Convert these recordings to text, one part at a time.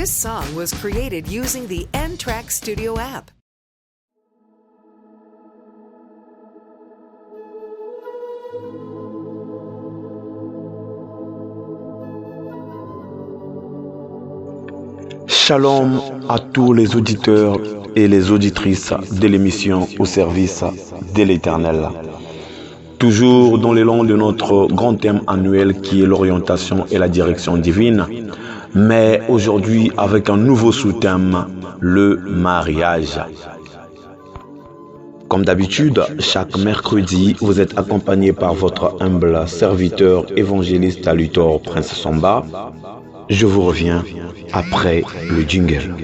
This song was created using the N-Track Studio app. Shalom à tous les auditeurs et les auditrices de l'émission au service de l'Éternel. Toujours dans l'élan de notre grand thème annuel qui est l'orientation et la direction divine, mais aujourd'hui avec un nouveau sous-thème, le mariage. Comme d'habitude, chaque mercredi, vous êtes accompagné par votre humble serviteur évangéliste Luthor Prince Samba. Je vous reviens après le jingle.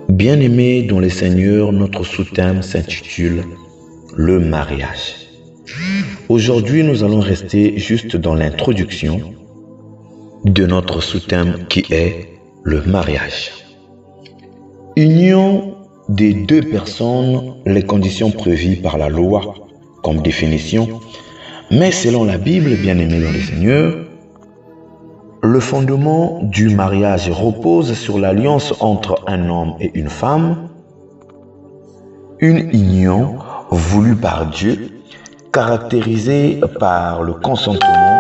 Bien-aimés dans le Seigneur, notre sous-thème s'intitule « Le mariage ». Aujourd'hui, nous allons rester juste dans l'introduction de notre sous-thème qui est le mariage. Union des deux personnes, les conditions prévues par la loi comme définition, mais selon la Bible, bien-aimés dans le Seigneur, le fondement du mariage repose sur l'alliance entre un homme et une femme, une union voulue par Dieu, caractérisée par le consentement,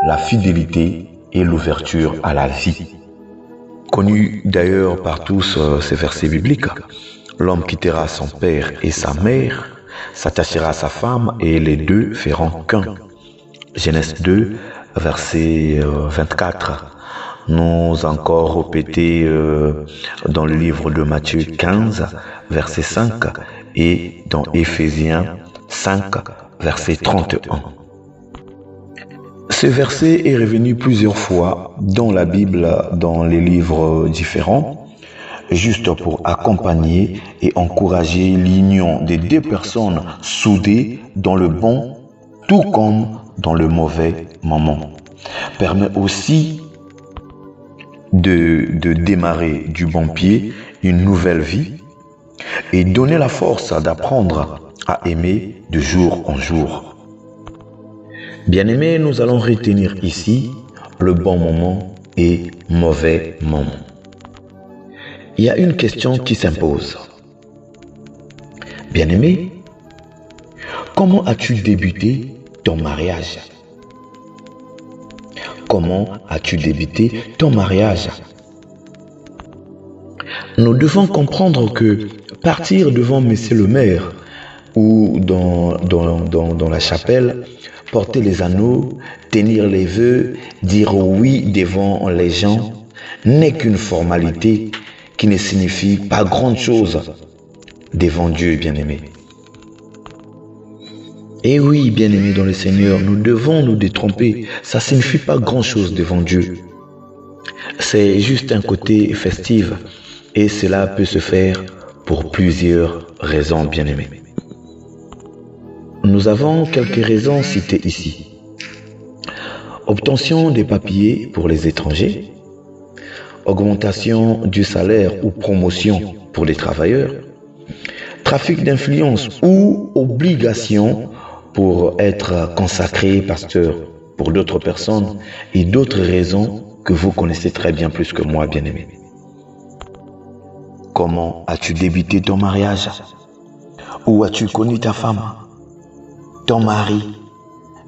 la fidélité et l'ouverture à la vie. Connu d'ailleurs par tous ces versets bibliques, l'homme quittera son père et sa mère, s'attachera à sa femme et les deux feront qu'un. Genèse 2, verset 24. Nous encore répété dans le livre de Matthieu 15, verset 5 et dans Éphésiens 5, verset 31. Ce verset est revenu plusieurs fois dans la Bible, dans les livres différents, juste pour accompagner et encourager l'union des deux personnes soudées dans le bon, tout comme dans le mauvais moment. Permet aussi de démarrer du bon pied une nouvelle vie et donner la force d'apprendre à aimer de jour en jour. Bien-aimés, nous allons retenir ici le bon moment et mauvais moment. Il y a une question qui s'impose. Bien-aimé, comment as-tu débuté ton mariage? Comment as-tu débuté ton mariage? Nous devons comprendre que partir devant Monsieur le maire ou dans la chapelle, porter les anneaux, tenir les vœux, dire oui devant les gens, n'est qu'une formalité qui ne signifie pas grand-chose devant Dieu, bien-aimé. Et oui, bien-aimés dans le Seigneur, nous devons nous détromper. Ça ne signifie pas grand-chose devant Dieu. C'est juste un côté festif et cela peut se faire pour plusieurs raisons, bien-aimés. Nous avons quelques raisons citées ici. Obtention des papiers pour les étrangers, augmentation du salaire ou promotion pour les travailleurs, trafic d'influence ou obligation pour être consacré pasteur pour d'autres personnes et d'autres raisons que vous connaissez très bien plus que moi, bien-aimé. Comment as-tu débuté ton mariage? Où as-tu connu ta femme? Ton mari,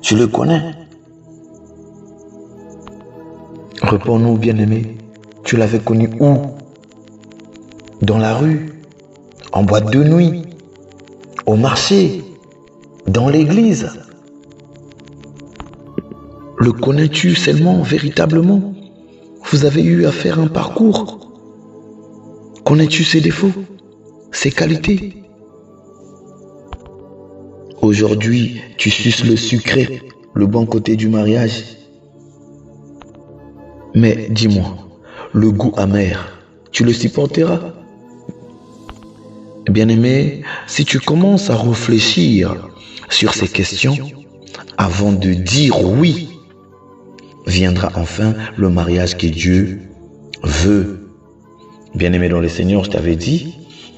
tu le connais? Réponds-nous, bien-aimé. Tu l'avais connu où? Dans la rue? En boîte de nuit? Au marché? Dans l'église? Le connais-tu seulement, véritablement? Vous avez eu à faire un parcours? Connais-tu ses défauts? Ses qualités? Aujourd'hui, tu suces le sucré, le bon côté du mariage. Mais dis-moi, le goût amer, tu le supporteras? Bien-aimé, si tu commences à réfléchir sur ces questions, avant de dire oui, viendra enfin le mariage que Dieu veut. Bien-aimé dans le Seigneur,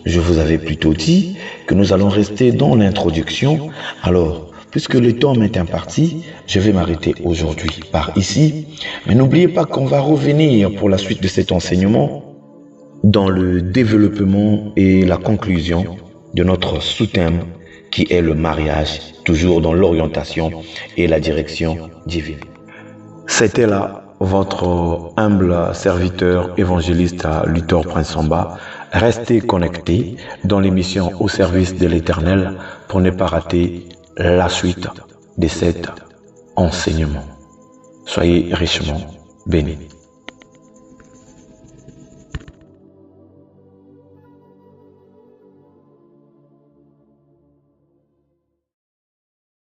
je vous avais plutôt dit que nous allons rester dans l'introduction. Alors, Puisque le temps m'est imparti, je vais m'arrêter aujourd'hui par ici. Mais n'oubliez pas qu'on va revenir pour la suite de cet enseignement dans le développement et la conclusion de notre sous-thème qui est le mariage, toujours dans l'orientation et la direction divine. C'était là votre humble serviteur évangéliste Luthor Prince Samba. Restez connectés dans l'émission Au service de l'Éternel pour ne pas rater la suite de cet enseignement. Soyez richement bénis.